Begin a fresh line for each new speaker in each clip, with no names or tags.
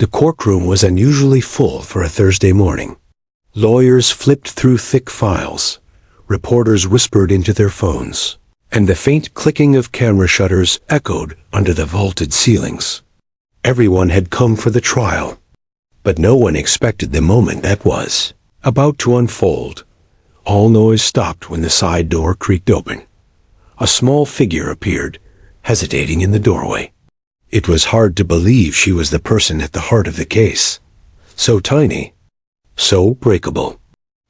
The courtroom was unusually full for a Thursday morning. Lawyers flipped through thick files. Reporters whispered into their phones, and the faint clicking of camera shutters echoed under the vaulted ceilings. Everyone had come for the trial, but no one expected the moment that was about to unfold. All noise stopped when the side door creaked open. A small figure appeared, hesitating in the doorway. It was hard to believe she was the person at the heart of the case. So tiny, so breakable.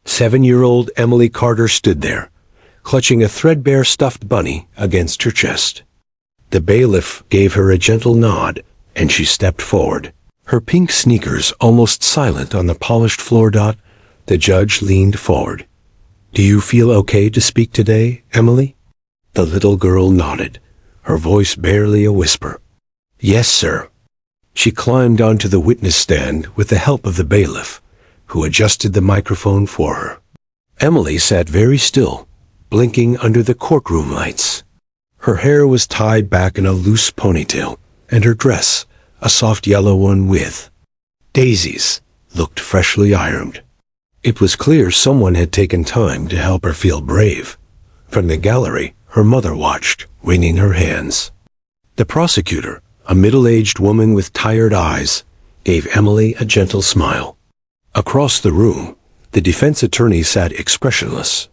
7-year-old Emily Carter stood there, clutching a threadbare stuffed bunny against her chest. The bailiff gave her a gentle nod, and she stepped forward, her pink sneakers almost silent on the polished floor. The judge leaned forward. "Do you feel okay to speak today, Emily?" The little girl nodded, her voice barely a whisper. "Yes, sir." She climbed onto the witness stand with the help of the bailiff, who adjusted the microphone for her. Emily sat very still, blinking under the courtroom lights. Her hair was tied back in a loose ponytail, and her dress, a soft yellow one with daisies, looked freshly ironed. It was clear someone had taken time to help her feel brave. From the gallery, her mother watched, wringing her hands. The prosecutor, a middle-aged woman with tired eyes, gave Emily a gentle smile. Across the room, the defense attorney sat expressionless.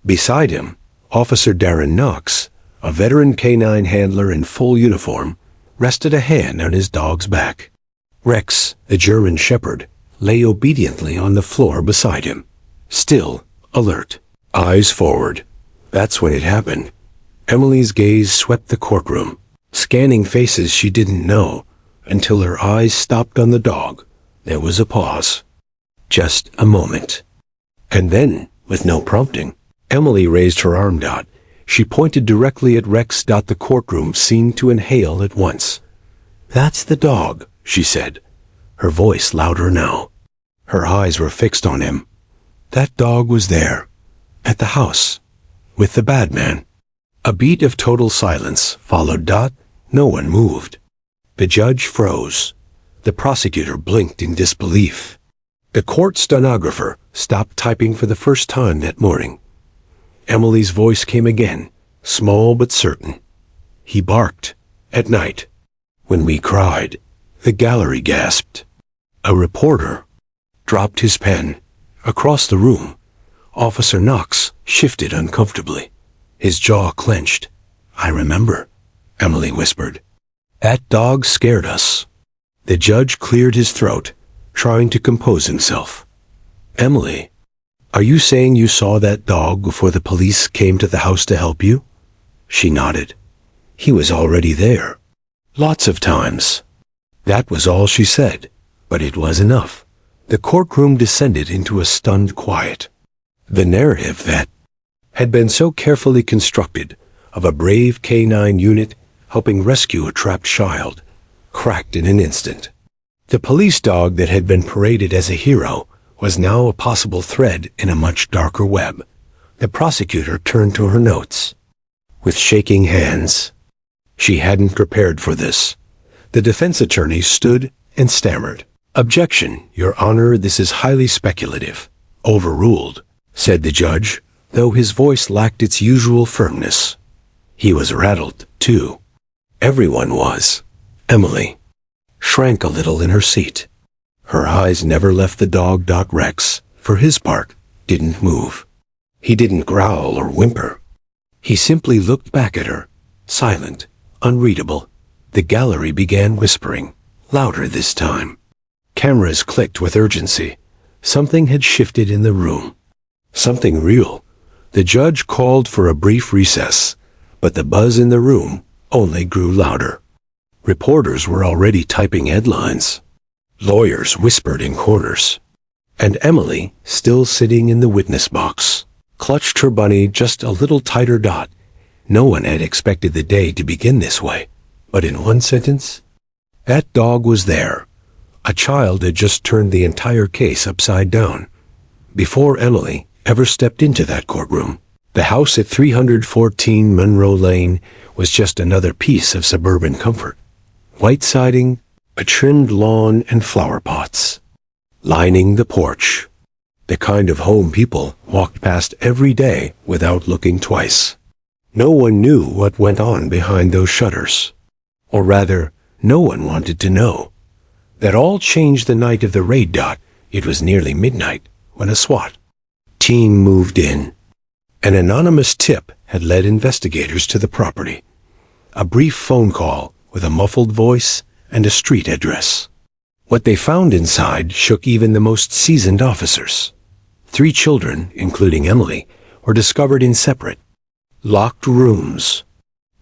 Beside him, Officer Darren Knox, a veteran canine handler in full uniform, rested a hand on his dog's back. Rex, the German shepherd, lay obediently on the floor beside him, still alert, eyes forward. That's when it happened. Emily's gaze swept the courtroom, scanning faces she didn't know, until her eyes stopped on the dog. There was a pause. Just a moment. And then, with no prompting, Emily raised her arm. She pointed directly at Rex. The courtroom seemed to inhale at once. "That's the dog," she said, her voice louder now. Her eyes were fixed on him. That dog was there, at the house, with the bad man. A beat of total silence followed. No one moved. The judge froze. The prosecutor blinked in disbelief. The court stenographer stopped typing for the first time that morning. Emily's voice came again, small but certain. "He barked, at night. When we cried." The gallery gasped. A reporter dropped his pen. Across the room, Officer Knox shifted uncomfortably. His jaw clenched. "I remember," Emily whispered. "That dog scared us." The judge cleared his throat, trying to compose himself. "Emily, are you saying you saw that dog before the police came to the house to help you?" She nodded. "He was already there. Lots of times." That was all she said, but it was enough. The courtroom descended into a stunned quiet. The narrative that had been so carefully constructed of a brave canine unit helping rescue a trapped child cracked in an instant. The police dog that had been paraded as a hero was now a possible thread in a much darker web. The prosecutor turned to her notes with shaking hands. She hadn't prepared for this. The defense attorney stood and stammered. "Objection, Your Honor, this is highly speculative." "Overruled," said the judge, though his voice lacked its usual firmness. He was rattled, too. Everyone was. Emily shrank a little in her seat. Her eyes never left the dog. Rex, for his part, didn't move. He didn't growl or whimper. He simply looked back at her, silent, unreadable. The gallery began whispering, louder this time. Cameras clicked with urgency. Something had shifted in the room. Something real. The judge called for a brief recess, but the buzz in the room only grew louder. Reporters were already typing headlines. Lawyers whispered in corners. And Emily, still sitting in the witness box, clutched her bunny just a little tighter. No one had expected the day to begin this way, but in one sentence, that dog was there. A child had just turned the entire case upside down. Before Emily ever stepped into that courtroom, the house at 314 Monroe Lane was just another piece of suburban comfort. White siding, a trimmed lawn and flower pots lining the porch. The kind of home people walked past every day without looking twice. No one knew what went on behind those shutters. Or rather, no one wanted to know. That all changed the night of the raid. It was nearly midnight when a SWAT team moved in. An anonymous tip had led investigators to the property. A brief phone call with a muffled voice and a street address. What they found inside shook even the most seasoned officers. 3 children, including Emily, were discovered in separate, locked rooms.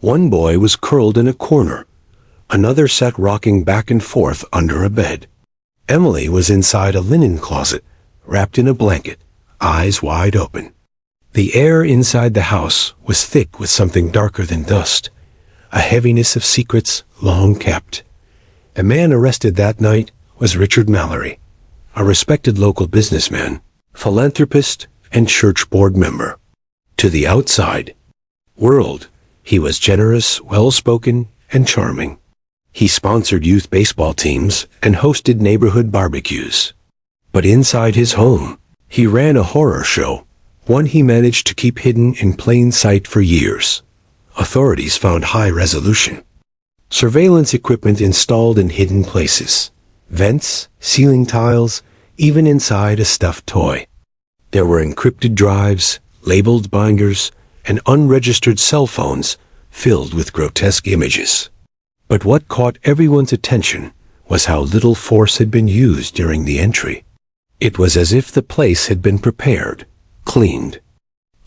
One boy was curled in a corner. Another sat rocking back and forth under a bed. Emily was inside a linen closet, wrapped in a blanket, eyes wide open. The air inside the house was thick with something darker than dust, a heaviness of secrets long kept. A man arrested that night was Richard Mallory, a respected local businessman, philanthropist, and church board member. To the outside world, he was generous, well-spoken, and charming. He sponsored youth baseball teams and hosted neighborhood barbecues. But inside his home, he ran a horror show, one he managed to keep hidden in plain sight for years. Authorities found high-resolution surveillance equipment installed in hidden places, vents, ceiling tiles, even inside a stuffed toy. There were encrypted drives, labeled binders, and unregistered cell phones filled with grotesque images. But what caught everyone's attention was how little force had been used during the entry. It was as if the place had been prepared, cleaned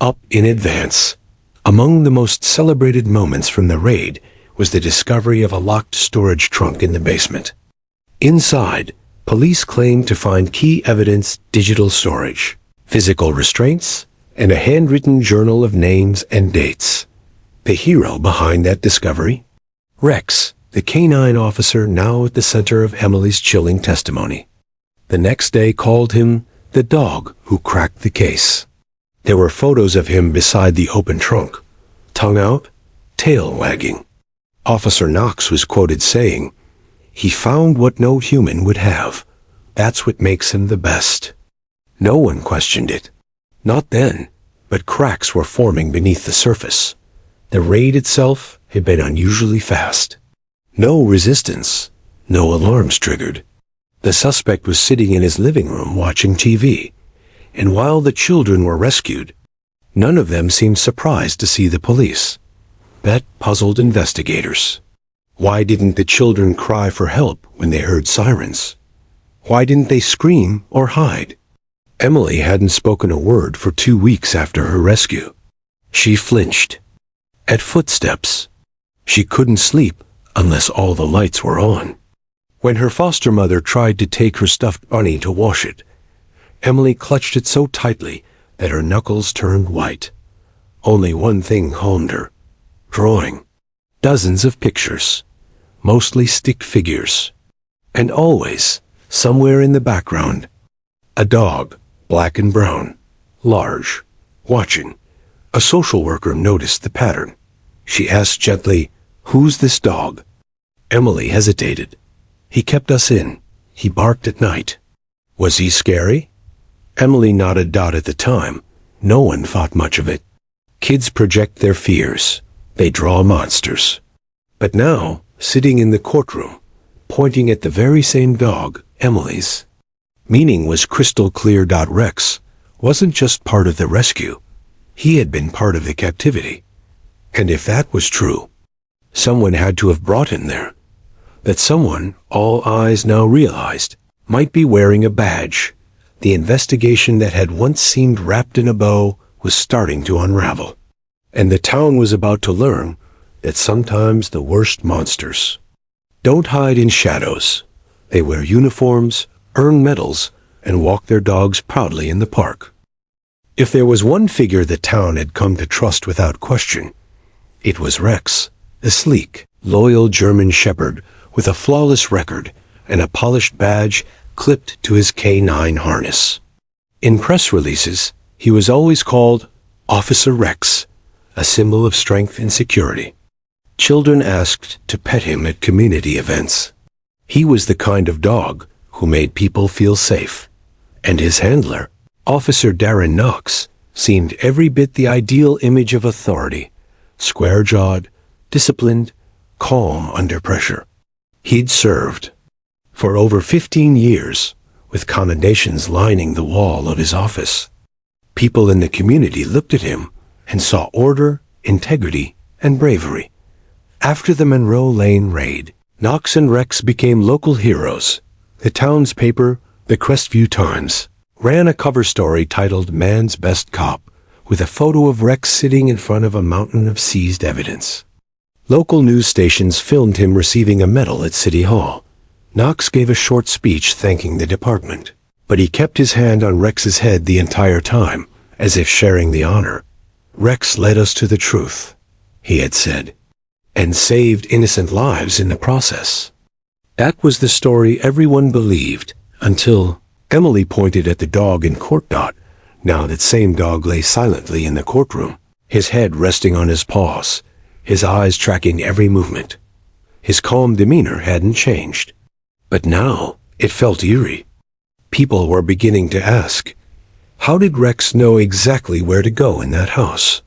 up in advance. Among the most celebrated moments from the raid was the discovery of a locked storage trunk in the basement. Inside, police claimed to find key evidence, digital storage, physical restraints, and a handwritten journal of names and dates. The hero behind that discovery? Rex, the canine officer now at the center of Emily's chilling testimony. The next day called him the dog who cracked the case. There were photos of him beside the open trunk, tongue out, tail wagging. Officer Knox was quoted saying, "He found what no human would have. That's what makes him the best." No one questioned it. Not then, but cracks were forming beneath the surface. The raid itself had been unusually fast. No resistance, no alarms triggered. The suspect was sitting in his living room watching TV, and while the children were rescued, none of them seemed surprised to see the police. That puzzled investigators. Why didn't the children cry for help when they heard sirens? Why didn't they scream or hide? Emily hadn't spoken a word for 2 weeks after her rescue. She flinched at footsteps. She couldn't sleep unless all the lights were on. When her foster mother tried to take her stuffed bunny to wash it, Emily clutched it so tightly that her knuckles turned white. Only one thing calmed her: drawing. Dozens of pictures, mostly stick figures. And always, somewhere in the background, a dog, black and brown, large, watching. A social worker noticed the pattern. She asked gently, "Who's this dog?" Emily hesitated. "He kept us in. He barked at night." "Was he scary?" Emily nodded. At the time, no one thought much of it. Kids project their fears. They draw monsters. But now, sitting in the courtroom, pointing at the very same dog, Emily's meaning was crystal clear. Rex wasn't just part of the rescue. He had been part of the captivity. And if that was true, someone had to have brought him there. That someone, all eyes now realized, might be wearing a badge. The investigation that had once seemed wrapped in a bow was starting to unravel. And the town was about to learn that sometimes the worst monsters don't hide in shadows. They wear uniforms, earn medals, and walk their dogs proudly in the park. If there was one figure the town had come to trust without question, it was Rex, a sleek, loyal German shepherd with a flawless record and a polished badge clipped to his K9 harness. In press releases, he was always called Officer Rex, a symbol of strength and security. Children asked to pet him at community events. He was the kind of dog who made people feel safe. And his handler, Officer Darren Knox, seemed every bit the ideal image of authority, square-jawed, disciplined, calm under pressure. He'd served for over 15 years, with commendations lining the wall of his office. People in the community looked at him and saw order, integrity, and bravery. After the Monroe Lane raid, Knox and Rex became local heroes. The town's paper, the Crestview Times, ran a cover story titled "Man's Best Cop," with a photo of Rex sitting in front of a mountain of seized evidence. Local news stations filmed him receiving a medal at City Hall. Knox gave a short speech thanking the department, but he kept his hand on Rex's head the entire time, as if sharing the honor. "Rex led us to the truth," he had said, "and saved innocent lives in the process." That was the story everyone believed, until Emily pointed at the dog in court. Now that same dog lay silently in the courtroom, his head resting on his paws, his eyes tracking every movement. His calm demeanor hadn't changed. But now it felt eerie. People were beginning to ask, how did Rex know exactly where to go in that house?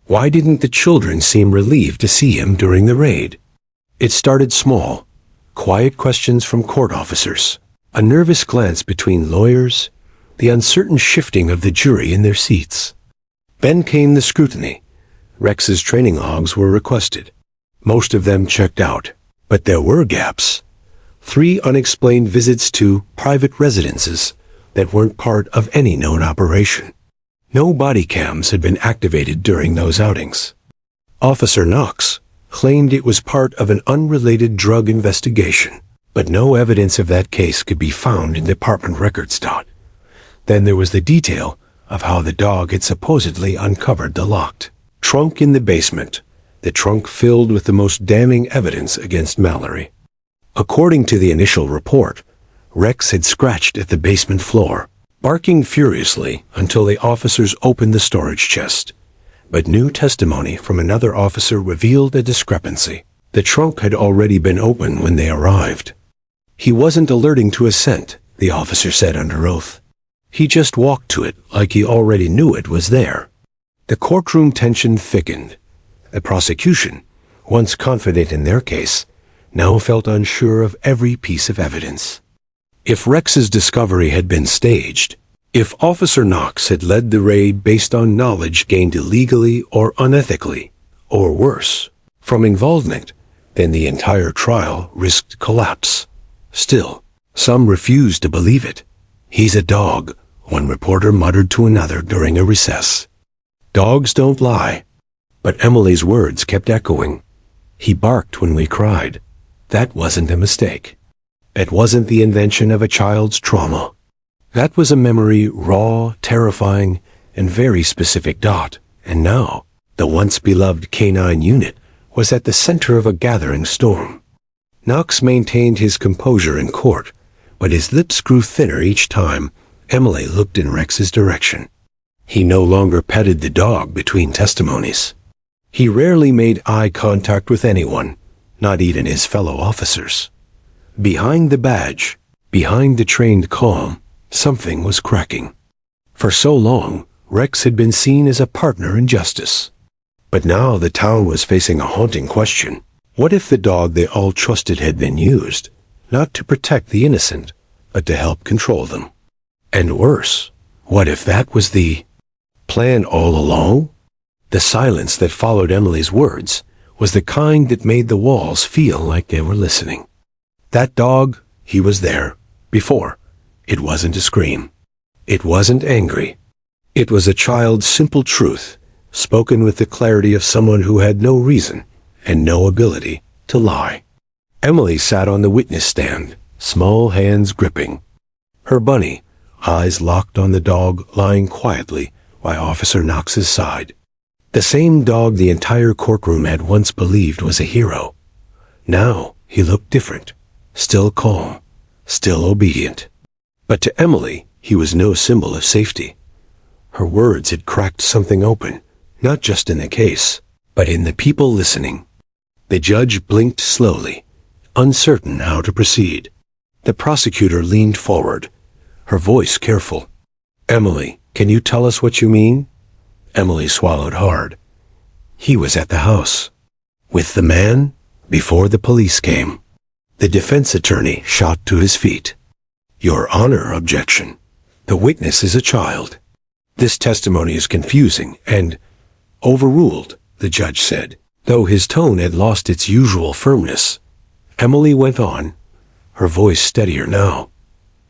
Why didn't the children seem relieved to see him during the raid? It started small, quiet questions from court officers, a nervous glance between lawyers, the uncertain shifting of the jury in their seats. Then came the scrutiny. Rex's training logs were requested. Most of them checked out, but there were gaps. 3 unexplained visits to private residences that weren't part of any known operation. No body cams had been activated during those outings. Officer Knox claimed it was part of an unrelated drug investigation, but no evidence of that case could be found in department records. Then there was the detail of how the dog had supposedly uncovered the locked trunk in the basement, the trunk filled with the most damning evidence against Mallory. According to the initial report, Rex had scratched at the basement floor, barking furiously until the officers opened the storage chest. But new testimony from another officer revealed a discrepancy. The trunk had already been opened when they arrived. He wasn't alerting to a scent, the officer said under oath. He just walked to it like he already knew it was there. The courtroom tension thickened. The prosecution, once confident in their case, now felt unsure of every piece of evidence. If Rex's discovery had been staged, if Officer Knox had led the raid based on knowledge gained illegally or unethically, or worse, from involvement, then the entire trial risked collapse. Still, some refused to believe it. "He's a dog," one reporter muttered to another during a recess. "Dogs don't lie." But Emily's words kept echoing. "He barked when we cried. That wasn't a mistake. It wasn't the invention of a child's trauma. That was a memory raw, terrifying, and very specific. And now, the once beloved canine unit was at the center of a gathering storm. Knox maintained his composure in court, but his lips grew thinner each time Emily looked in Rex's direction. He no longer petted the dog between testimonies. He rarely made eye contact with anyone, not even his fellow officers. Behind the badge, behind the trained calm, something was cracking. For so long, Rex had been seen as a partner in justice. But now the town was facing a haunting question. What if the dog they all trusted had been used, not to protect the innocent, but to help control them? And worse, what if that was the plan all along? The silence that followed Emily's words was the kind that made the walls feel like they were listening. That dog, he was there, before. It wasn't a scream. It wasn't angry. It was a child's simple truth, spoken with the clarity of someone who had no reason and no ability to lie. Emily sat on the witness stand, small hands gripping. Her bunny, eyes locked on the dog lying quietly by Officer Knox's side. The same dog the entire courtroom had once believed was a hero. Now he looked different, still calm, still obedient. But to Emily, he was no symbol of safety. Her words had cracked something open, not just in the case, but in the people listening. The judge blinked slowly, uncertain how to proceed. The prosecutor leaned forward, her voice careful. "Emily, can you tell us what you mean?" Emily swallowed hard. "He was at the house. With the man, before the police came." The defense attorney shot to his feet. "Your Honor, objection. The witness is a child. This testimony is confusing and overruled," the judge said, though his tone had lost its usual firmness. Emily went on, her voice steadier now.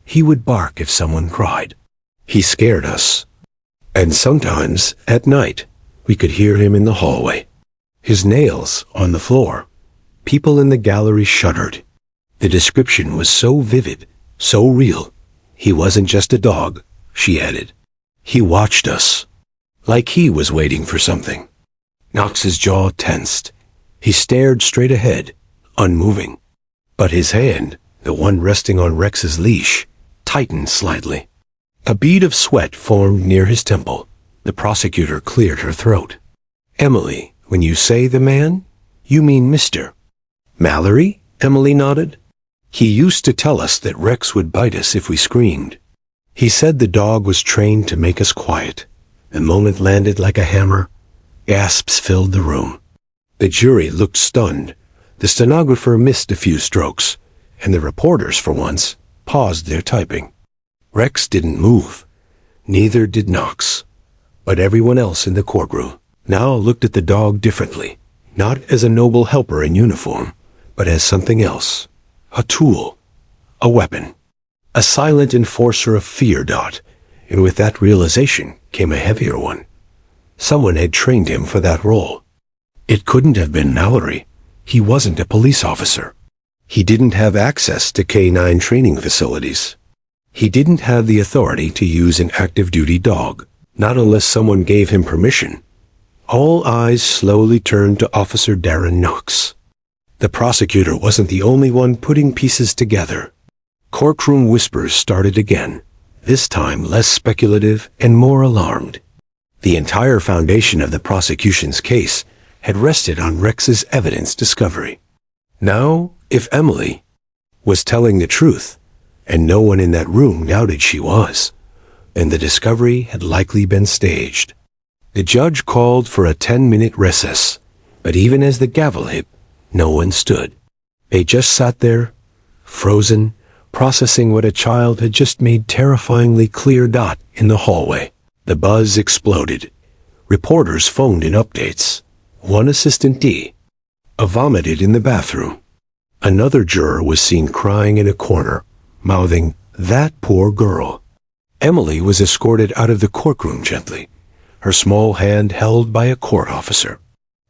"He would bark if someone cried. He scared us. And sometimes, at night, we could hear him in the hallway. His nails on the floor. People in the gallery shuddered. The description was so vivid, so real. He wasn't just a dog," she added. "He watched us. Like he was waiting for something." Knox's jaw tensed. He stared straight ahead, unmoving. But his hand, the one resting on Rex's leash, tightened slightly. A bead of sweat formed near his temple. The prosecutor cleared her throat. "Emily, when you say the man, you mean Mr. Mallory?" Emily nodded. "He used to tell us that Rex would bite us if we screamed. He said the dog was trained to make us quiet. The moment landed like a hammer. Gasps filled the room. The jury looked stunned. The stenographer missed a few strokes, and the reporters, for once, paused their typing. Rex didn't move. Neither did Knox. But everyone else in the courtroom now looked at the dog differently, not as a noble helper in uniform, but as something else. A tool. A weapon. A silent enforcer of fear. And with that realization came a heavier one. Someone had trained him for that role. It couldn't have been Mallory. He wasn't a police officer. He didn't have access to K-9 training facilities. He didn't have the authority to use an active-duty dog, not unless someone gave him permission. All eyes slowly turned to Officer Darren Knox. The prosecutor wasn't the only one putting pieces together. Courtroom whispers started again, this time less speculative and more alarmed. The entire foundation of the prosecution's case had rested on Rex's evidence discovery. Now, if Emily was telling the truth, and no one in that room doubted she was, then the discovery had likely been staged. The judge called for a 10-minute recess, but even as the gavel hit, no one stood. They just sat there, frozen, processing what a child had just made terrifyingly clear. In the hallway, the buzz exploded. Reporters phoned in updates. One assistant D. vomited in the bathroom. Another juror was seen crying in a corner, mouthing, "That poor girl." Emily was escorted out of the courtroom gently, her small hand held by a court officer.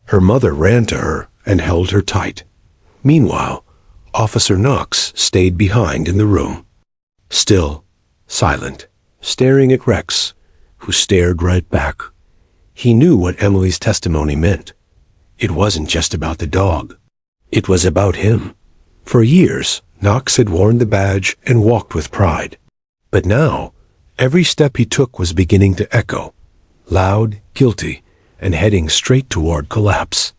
Her mother ran to her and held her tight. Meanwhile, Officer Knox stayed behind in the room. Still, silent, staring at Rex, who stared right back. He knew what Emily's testimony meant. It wasn't just about the dog. It was about him. For years, Knox had worn the badge and walked with pride. But now, every step he took was beginning to echo, loud, guilty, and heading straight toward collapse.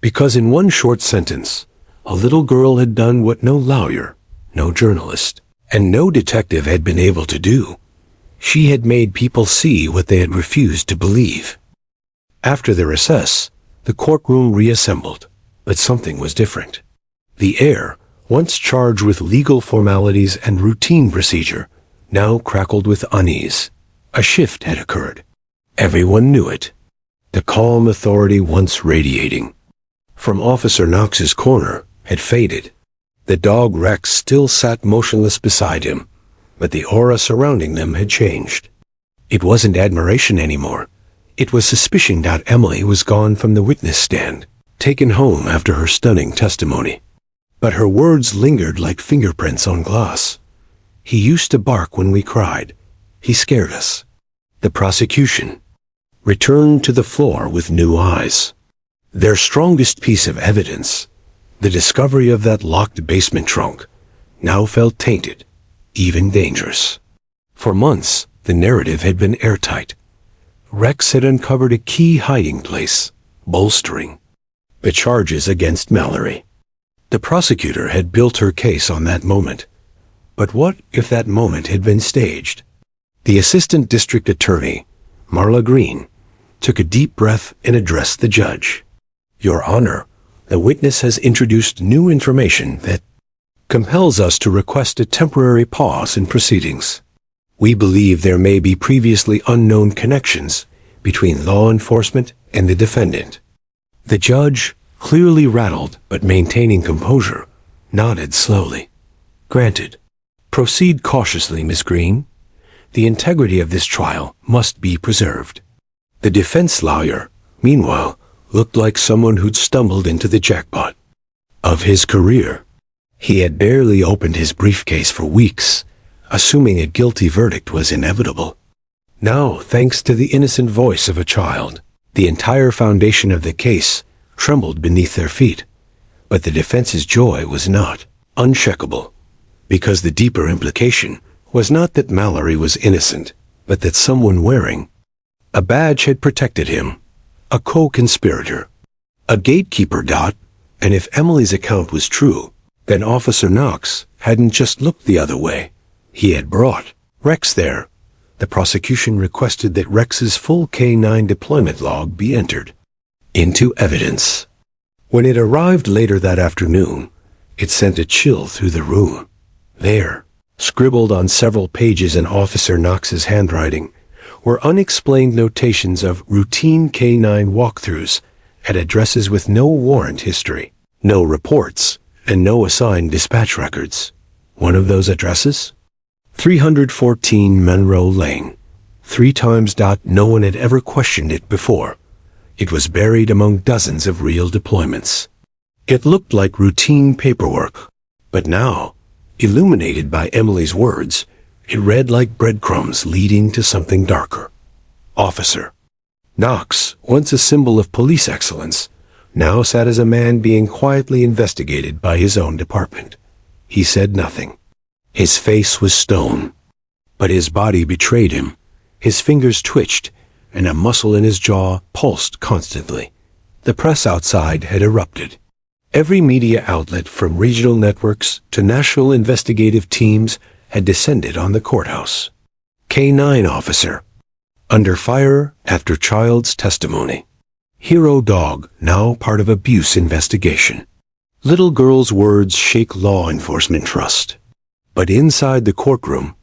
Because in one short sentence, a little girl had done what no lawyer, no journalist, and no detective had been able to do. She had made people see what they had refused to believe. After the recess, the courtroom reassembled, but something was different. The air, once charged with legal formalities and routine procedure, now crackled with unease. A shift had occurred. Everyone knew it. The calm authority once radiating from Officer Knox's corner had faded. The dog Rex still sat motionless beside him, but the aura surrounding them had changed. It wasn't admiration anymore. It was suspicion. Emily was gone from the witness stand, taken home after her stunning testimony. But her words lingered like fingerprints on glass. He used to bark when we cried. He scared us. The prosecution returned to the floor with new eyes. Their strongest piece of evidence, the discovery of that locked basement trunk, now felt tainted, even dangerous. For months, the narrative had been airtight. Rex had uncovered a key hiding place, bolstering the charges against Mallory. The prosecutor had built her case on that moment. But what if that moment had been staged? The assistant district attorney, Marla Green, took a deep breath and addressed the judge. "Your Honor, the witness has introduced new information that compels us to request a temporary pause in proceedings. We believe there may be previously unknown connections between law enforcement and the defendant." The judge, clearly rattled but maintaining composure, nodded slowly. "Granted. Proceed cautiously, Miss Green. The integrity of this trial must be preserved." The defense lawyer, meanwhile, looked like someone who'd stumbled into the jackpot of his career. He had barely opened his briefcase for weeks, assuming a guilty verdict was inevitable. Now, thanks to the innocent voice of a child, the entire foundation of the case trembled beneath their feet. But the defense's joy was not unshakable, because the deeper implication was not that Mallory was innocent, but that someone wearing a badge had protected him, a co-conspirator, a gatekeeper. And if Emily's account was true, then Officer Knox hadn't just looked the other way. He had brought Rex there. The prosecution requested that Rex's full K-9 deployment log be entered into evidence. When it arrived later that afternoon, it sent a chill through the room. There, scribbled on several pages in Officer Knox's handwriting, were unexplained notations of routine K-9 walkthroughs at addresses with no warrant history, no reports, and no assigned dispatch records. One of those addresses? 314 Monroe Lane. 3 times. No one had ever questioned it before. It was buried among dozens of real deployments. It looked like routine paperwork, but now, illuminated by Emily's words, it read like breadcrumbs leading to something darker. Officer Knox, once a symbol of police excellence, now sat as a man being quietly investigated by his own department. He said nothing. His face was stone, but his body betrayed him. His fingers twitched, and a muscle in his jaw pulsed constantly. The press outside had erupted. Every media outlet, from regional networks to national investigative teams, had descended on the courthouse. K-9 officer, under fire after child's testimony. Hero dog, now part of abuse investigation. Little girl's words shake law enforcement trust. But inside the courtroom,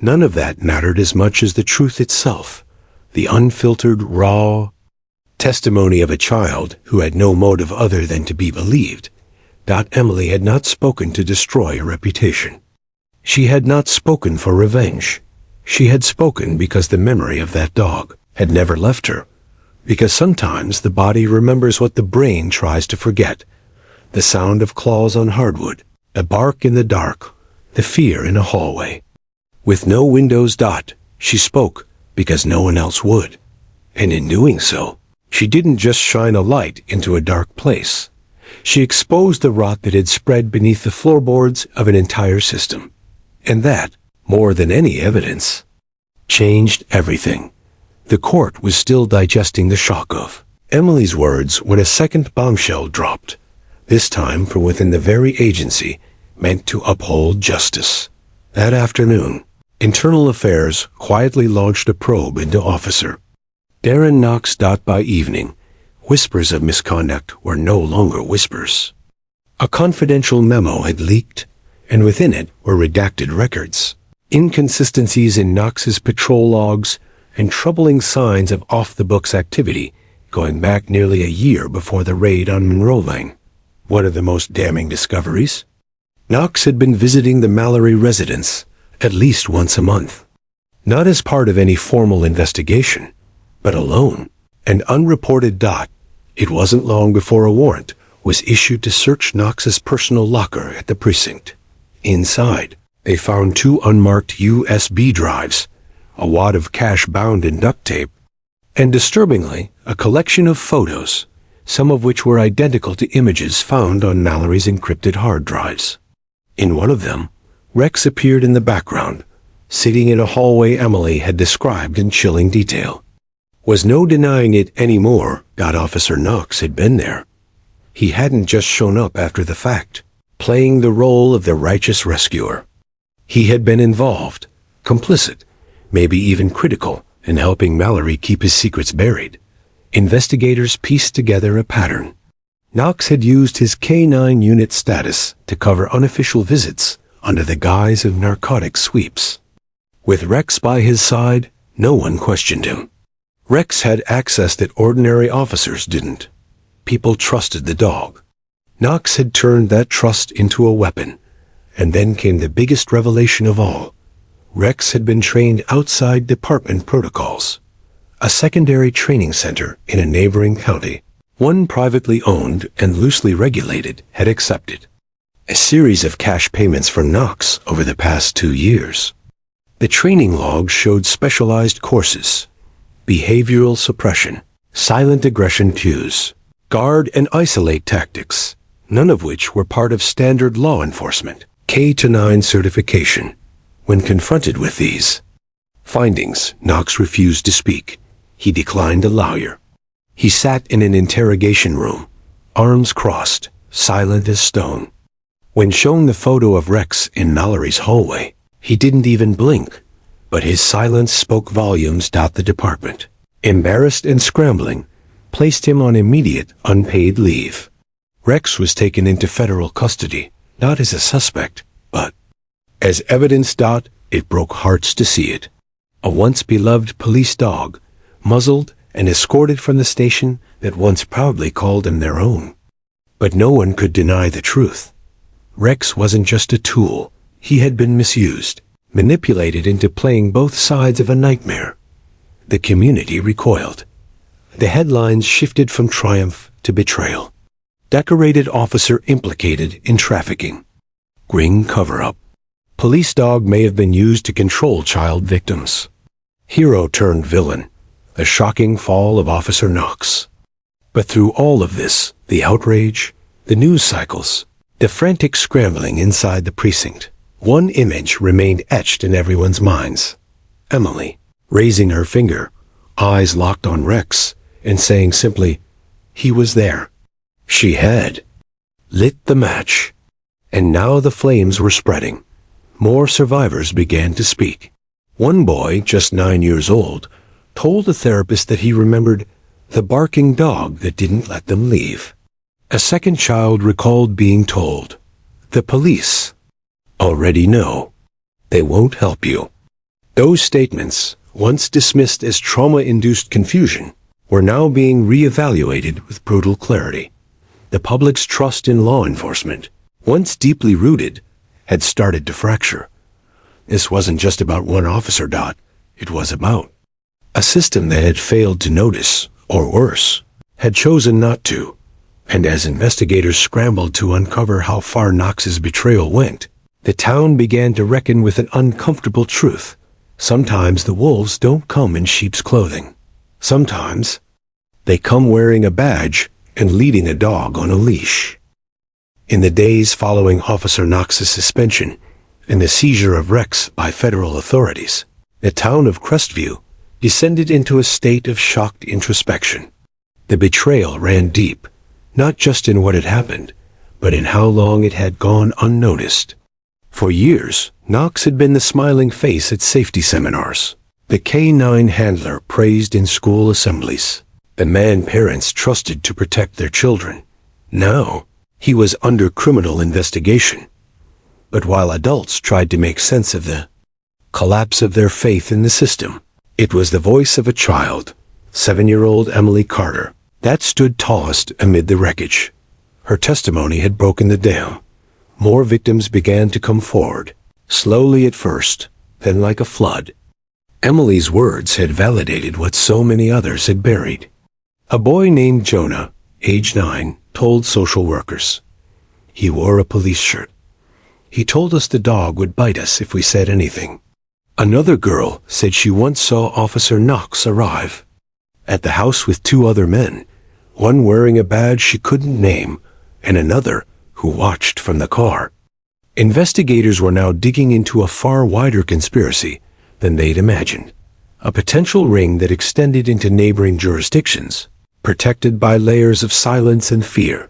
none of that mattered as much as the truth itself, the unfiltered, raw testimony of a child who had no motive other than to be believed. Emily had not spoken to destroy a reputation. She had not spoken for revenge. She had spoken because the memory of that dog had never left her. Because sometimes the body remembers what the brain tries to forget. The sound of claws on hardwood, a bark in the dark, the fear in a hallway. With no windows. She spoke because no one else would. And in doing so, she didn't just shine a light into a dark place. She exposed the rot that had spread beneath the floorboards of an entire system. And that, more than any evidence, changed everything. The court was still digesting the shock of Emily's words when a second bombshell dropped, this time from within the very agency meant to uphold justice. That afternoon, Internal Affairs quietly launched a probe into Officer Darren Knox. By evening, whispers of misconduct were no longer whispers. A confidential memo had leaked, and within it were redacted records, inconsistencies in Knox's patrol logs, and troubling signs of off-the-books activity going back nearly a year before the raid on Monroe Lane. One of the most damning discoveries? Knox had been visiting the Mallory residence at least once a month. Not as part of any formal investigation, but alone and unreported. It wasn't long before a warrant was issued to search Knox's personal locker at the precinct. Inside, they found 2 unmarked USB drives, a wad of cash bound in duct tape, and disturbingly, a collection of photos, some of which were identical to images found on Mallory's encrypted hard drives. In one of them, Rex appeared in the background, sitting in a hallway Emily had described in chilling detail. Was no denying it anymore. Officer Knox had been there. He hadn't just shown up after the fact. playing the role of the righteous rescuer. He had been involved, complicit, maybe even critical, in helping Mallory keep his secrets buried. Investigators pieced together a pattern. Knox had used his K-9 unit status to cover unofficial visits under the guise of narcotic sweeps. With Rex by his side, no one questioned him. Rex had access that ordinary officers didn't. People trusted the dog. Knox had turned that trust into a weapon. And then came the biggest revelation of all. Rex had been trained outside department protocols. A secondary training center in a neighboring county, one privately owned and loosely regulated, had accepted a series of cash payments from Knox over the past 2 years. The training logs showed specialized courses, behavioral suppression, silent aggression cues, guard and isolate tactics, none of which were part of standard law enforcement K-9 certification. When confronted with these findings, Knox refused to speak. He declined a lawyer. He sat in an interrogation room, arms crossed, silent as stone. When shown the photo of Rex in Mallory's hallway, he didn't even blink, but his silence spoke volumes. The department, embarrassed and scrambling, placed him on immediate, unpaid leave. Rex was taken into federal custody, not as a suspect, but as evidence. It broke hearts to see it. A once beloved police dog, muzzled and escorted from the station that once proudly called him their own. But no one could deny the truth. Rex wasn't just a tool. He had been misused, manipulated into playing both sides of a nightmare. The community recoiled. The headlines shifted from triumph to betrayal. Decorated officer implicated in trafficking. Gring cover-up. Police dog may have been used to control child victims. Hero turned villain. A shocking fall of Officer Knox. But through all of this, the outrage, the news cycles, the frantic scrambling inside the precinct, one image remained etched in everyone's minds. Emily, raising her finger, eyes locked on Rex, and saying simply, "He was there." She had lit the match. And now the flames were spreading. More survivors began to speak. One boy, just 9 years old, told a therapist that he remembered the barking dog that didn't let them leave. A second child recalled being told, "The police already know. They won't help you." Those statements, once dismissed as trauma-induced confusion, were now being re-evaluated with brutal clarity. The public's trust in law enforcement, once deeply rooted, had started to fracture. This wasn't just about one officer. It was about a system that had failed to notice, or worse, had chosen not to. And as investigators scrambled to uncover how far Knox's betrayal went, the town began to reckon with an uncomfortable truth. Sometimes the wolves don't come in sheep's clothing. Sometimes they come wearing a badge and leading a dog on a leash. In the days following Officer Knox's suspension and the seizure of Rex by federal authorities, the town of Crestview descended into a state of shocked introspection. The betrayal ran deep, not just in what had happened, but in how long it had gone unnoticed. For years, Knox had been the smiling face at safety seminars, the K-9 handler praised in school assemblies, the man parents trusted to protect their children. Now, he was under criminal investigation. But while adults tried to make sense of the collapse of their faith in the system, it was the voice of a child, 7-year-old Emily Carter, that stood tallest amid the wreckage. Her testimony had broken the dam. More victims began to come forward, slowly at first, then like a flood. Emily's words had validated what so many others had buried. A boy named Jonah, age 9, told social workers. He wore a police shirt. He told us the dog would bite us if we said anything. Another girl said she once saw Officer Knox arrive at the house with 2 other men, one wearing a badge she couldn't name, and another who watched from the car. Investigators were now digging into a far wider conspiracy than they'd imagined, a potential ring that extended into neighboring jurisdictions, protected by layers of silence and fear.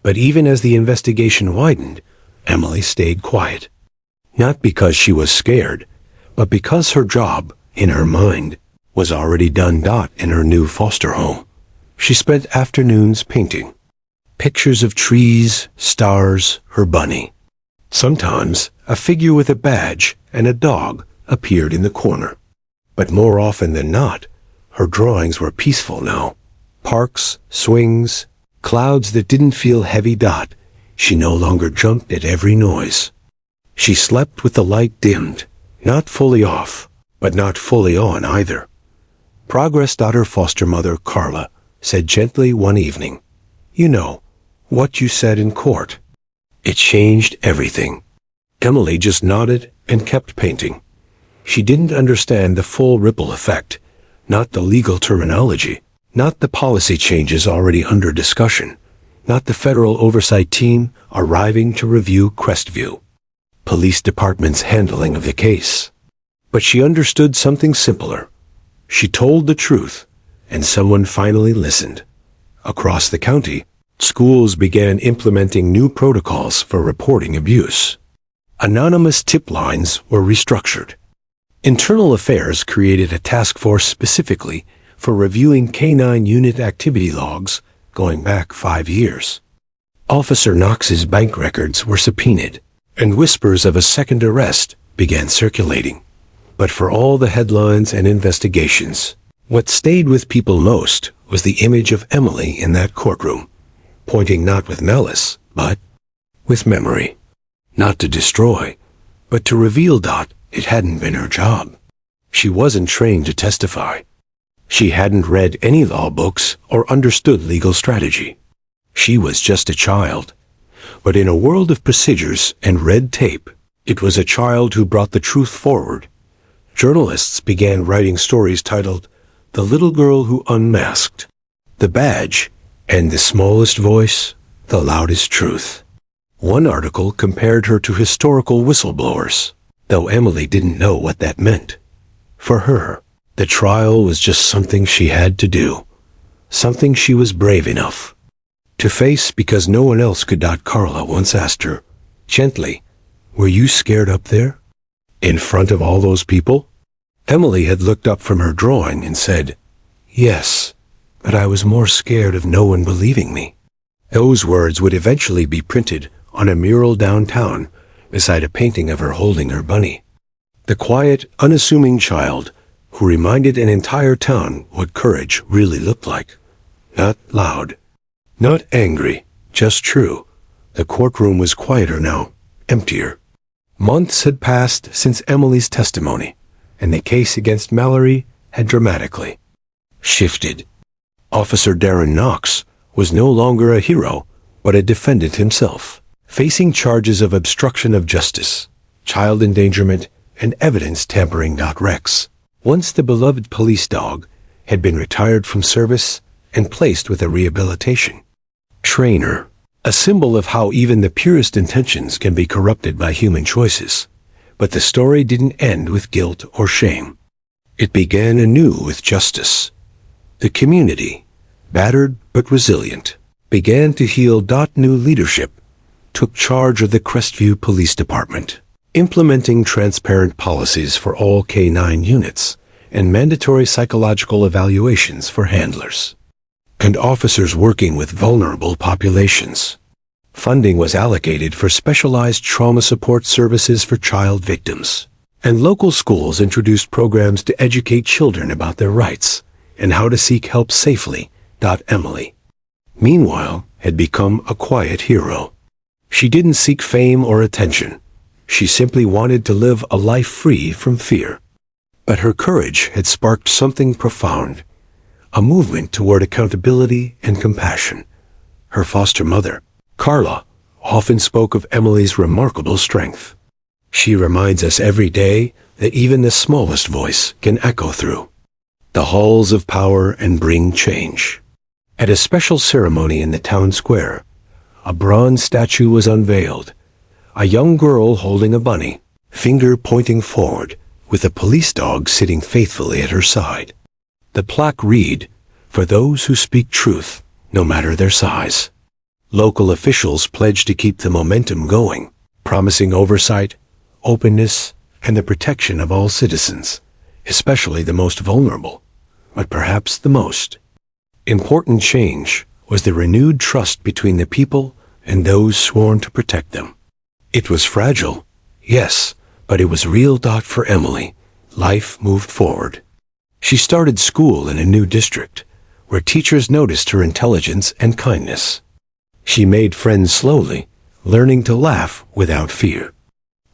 But even as the investigation widened, Emily stayed quiet. Not because she was scared, but because her job, in her mind, was already done. In her new foster home, she spent afternoons painting. Pictures of trees, stars, her bunny. Sometimes a figure with a badge and a dog appeared in the corner. But more often than not, her drawings were peaceful now. Parks, swings, clouds that didn't feel heavy. She no longer jumped at every noise. She slept with the light dimmed, not fully off, but not fully on either. Progress. Her foster mother, Carla, said gently one evening, "You know, what you said in court. It changed everything." Emily just nodded and kept painting. She didn't understand the full ripple effect, not the legal terminology, not the policy changes already under discussion, not the federal oversight team arriving to review Crestview Police Department's handling of the case. But she understood something simpler. She told the truth, and someone finally listened. Across the county, schools began implementing new protocols for reporting abuse. Anonymous tip lines were restructured. Internal Affairs created a task force specifically for reviewing K-9 unit activity logs going back 5 years. Officer Knox's bank records were subpoenaed, and whispers of a second arrest began circulating. But for all the headlines and investigations, what stayed with people most was the image of Emily in that courtroom, pointing not with malice, but with memory. Not to destroy, but to reveal. It hadn't been her job. She wasn't trained to testify. She hadn't read any law books or understood legal strategy. She was just a child. But in a world of procedures and red tape, it was a child who brought the truth forward. Journalists began writing stories titled "The Little Girl Who Unmasked," "The Badge," and "The Smallest Voice, the Loudest Truth." One article compared her to historical whistleblowers, though Emily didn't know what that meant. For her, the trial was just something she had to do, something she was brave enough to face because no one else could. Carla once asked her, gently, "Were you scared up there? In front of all those people?" Emily had looked up from her drawing and said, "Yes, but I was more scared of no one believing me." Those words would eventually be printed on a mural downtown beside a painting of her holding her bunny. The quiet, unassuming child who reminded an entire town what courage really looked like. Not loud, not angry, just true. The courtroom was quieter now, emptier. Months had passed since Emily's testimony, and the case against Mallory had dramatically shifted. Officer Darren Knox was no longer a hero, but a defendant himself, facing charges of obstruction of justice, child endangerment, and evidence tampering. Rex, once the beloved police dog, had been retired from service and placed with a rehabilitation trainer, a symbol of how even the purest intentions can be corrupted by human choices. But the story didn't end with guilt or shame. It began anew with justice. The community, battered but resilient, began to heal. New leadership took charge of the Crestview Police Department, implementing transparent policies for all K-9 units and mandatory psychological evaluations for handlers and officers working with vulnerable populations. Funding was allocated for specialized trauma support services for child victims, and local schools introduced programs to educate children about their rights and how to seek help safely. Emily, meanwhile, had become a quiet hero. She didn't seek fame or attention. She simply wanted to live a life free from fear. But her courage had sparked something profound, a movement toward accountability and compassion. Her foster mother, Carla, often spoke of Emily's remarkable strength. She reminds us every day that even the smallest voice can echo through the halls of power and bring change. At a special ceremony in the town square, a bronze statue was unveiled, a young girl holding a bunny, finger pointing forward, with a police dog sitting faithfully at her side. The plaque read, "For those who speak truth, no matter their size." Local officials pledged to keep the momentum going, promising oversight, openness, and the protection of all citizens, especially the most vulnerable, but perhaps the most important change was the renewed trust between the people and those sworn to protect them. It was fragile, yes, but it was real. For Emily, life moved forward. She started school in a new district, where teachers noticed her intelligence and kindness. She made friends slowly, learning to laugh without fear.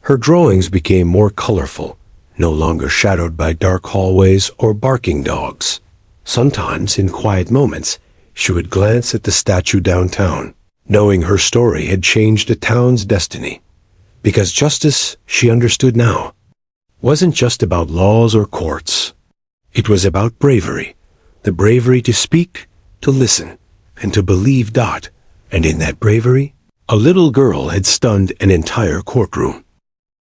Her drawings became more colorful, no longer shadowed by dark hallways or barking dogs. Sometimes, in quiet moments, she would glance at the statue downtown, knowing her story had changed a town's destiny. Because justice, she understood now, wasn't just about laws or courts. It was about bravery, the bravery to speak, to listen, and to believe. And in that bravery, a little girl had stunned an entire courtroom.